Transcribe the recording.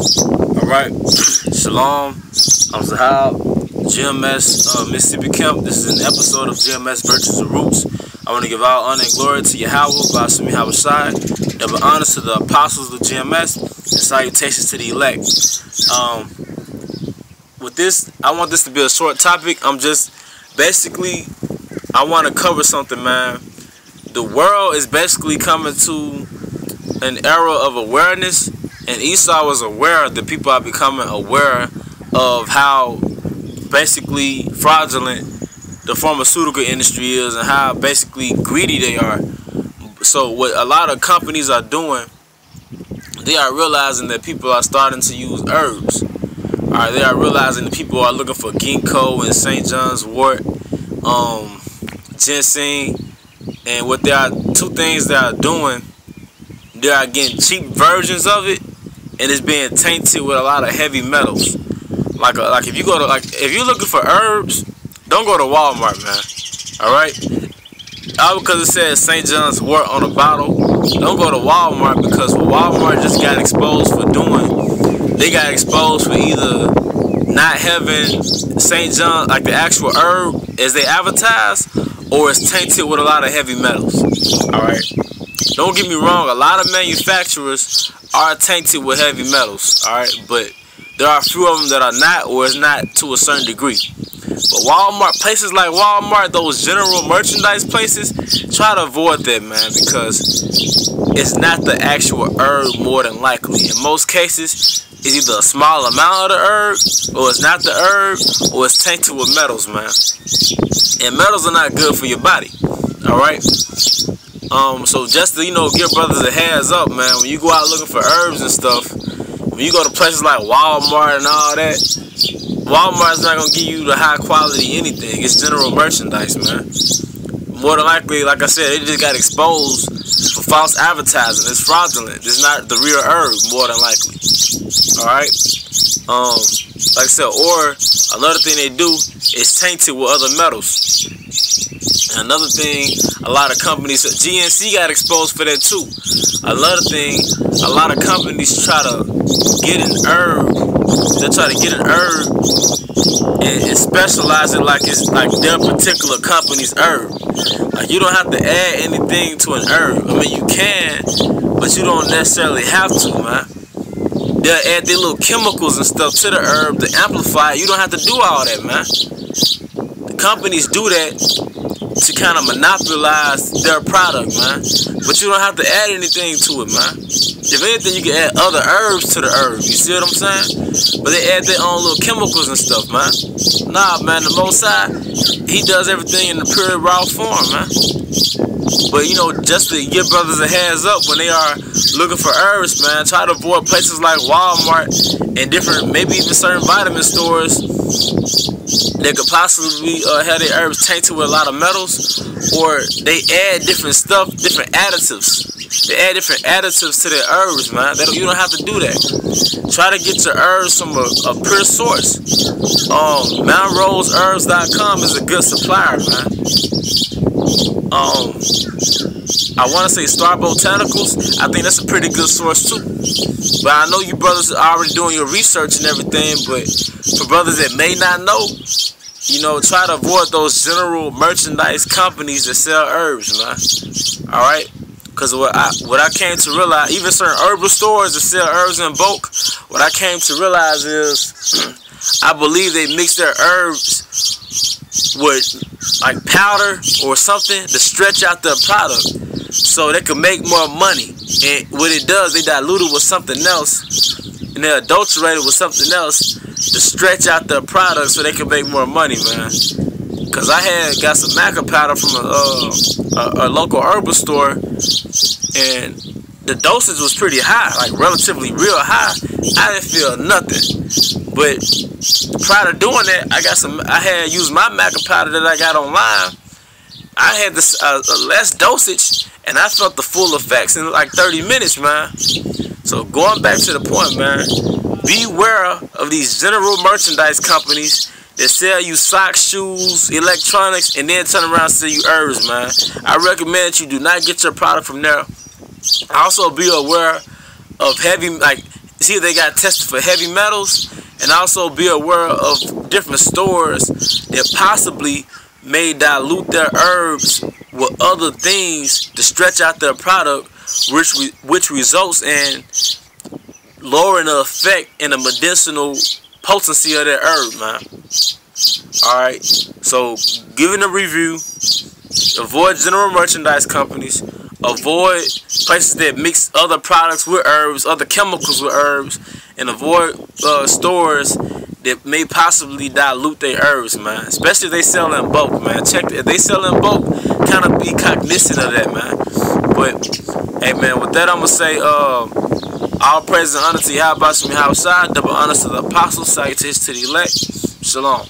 Alright, Shalom, I'm Zahab, GMS Mississippi Camp. This is an episode of GMS Virtues and Roots. I want to give all honor and glory to Yahweh, Basumi Habashai, double honor to the apostles of GMS, and salutations to the elect. With this, I want this to be a short topic. I want to cover something, man. The world is basically coming to an era of awareness, and Esau was aware that people are becoming aware of how basically fraudulent the pharmaceutical industry is and how basically greedy they are. So what a lot of companies are doing, they are realizing that people are starting to use herbs. Alright, they are realizing that people are looking for ginkgo and St. John's wort, ginseng, and what they are, two things they are doing, they are getting cheap versions of it, and it's being tainted with a lot of heavy metals. Like if you go to if you're looking for herbs, don't go to Walmart, man. All right, all because it says St. John's wort on the bottle. Don't go to Walmart, because what Walmart just got exposed for doing, they got exposed for either not having St. John, like the actual herb as they advertise, or it's tainted with a lot of heavy metals. All right. Don't get me wrong, a lot of manufacturers are tainted with heavy metals, alright, but there are a few of them that are not, or it's not to a certain degree. But Walmart, places like Walmart, those general merchandise places, try to avoid that, man, because it's not the actual herb more than likely. In most cases, it's either a small amount of the herb, or it's not the herb, or it's tainted with metals, man. And metals are not good for your body, alright? So just to, give brothers a heads up, man, when you go out looking for herbs and stuff, when you go to places like Walmart and all that, Walmart's not going to give you the high quality anything. It's general merchandise, man. More than likely, like I said, they just got exposed for false advertising. It's fraudulent. It's not the real herb, more than likely. Alright? Like I said, or another thing they do is tainted with other metals. Another thing, a lot of companies, GNC got exposed for that too. Another thing, a lot of companies try to get an herb. They try to get an herb and specialize it like it's like their particular company's herb. Like, you don't have to add anything to an herb. I mean, you can, but you don't necessarily have to, man. They'll add their little chemicals and stuff to the herb to amplify it. You don't have to do all that, man. The companies do that to kind of monopolize their product, man. But you don't have to add anything to it, man. If anything, you can add other herbs to the herb. You see what I'm saying? But they add their own little chemicals and stuff, man. Nah, man, the Most High, He does everything in the pure raw form, man. But, just to give brothers a heads up when they are looking for herbs, man, try to avoid places like Walmart and different, maybe even certain vitamin stores that could possibly have their herbs tainted with a lot of metals, or they add different stuff, different additives. They add different additives to their herbs, man. You don't have to do that. Try to get your herbs from a pure source. MountRoseHerbs.com is a good supplier, man. I want to say Star Botanicals. I think that's a pretty good source too. But I know you brothers are already doing your research and everything. But for brothers that may not know, try to avoid those general merchandise companies that sell herbs, man. All right. Because what I came to realize, even certain herbal stores that sell herbs in bulk, what I came to realize is, I believe they mix their herbs with like powder or something to stretch out their product so they can make more money. And what it does, they dilute it with something else and they adulterate it with something else to stretch out their product so they can make more money, man. Cause I got some maca powder from a local herbal store, and the dosage was pretty high, like relatively real high. I didn't feel nothing. But prior to doing that, I had used my maca powder that I got online. I had this less dosage, and I felt the full effects in like 30 minutes, man. So going back to the point, man, beware of these general merchandise companies that sell you socks, shoes, electronics, and then turn around and sell you herbs, man. I recommend that you do not get your product from there. Also be aware of heavy, like see if they got tested for heavy metals, and also be aware of different stores that possibly may dilute their herbs with other things to stretch out their product, which results in lowering the effect and the medicinal potency of that herb, man. Alright, so giving a review, avoid general merchandise companies, avoid places that mix other products with herbs, other chemicals with herbs, and avoid stores that may possibly dilute their herbs, man. Especially if they sell in bulk, man. Check if they sell in bulk, kind of be cognizant of that, man. But hey, man, with that I'm gonna say, all praise and honor to Yahweh Shem Yahweh, double honor to the apostles, salutations to the elect. Shalom.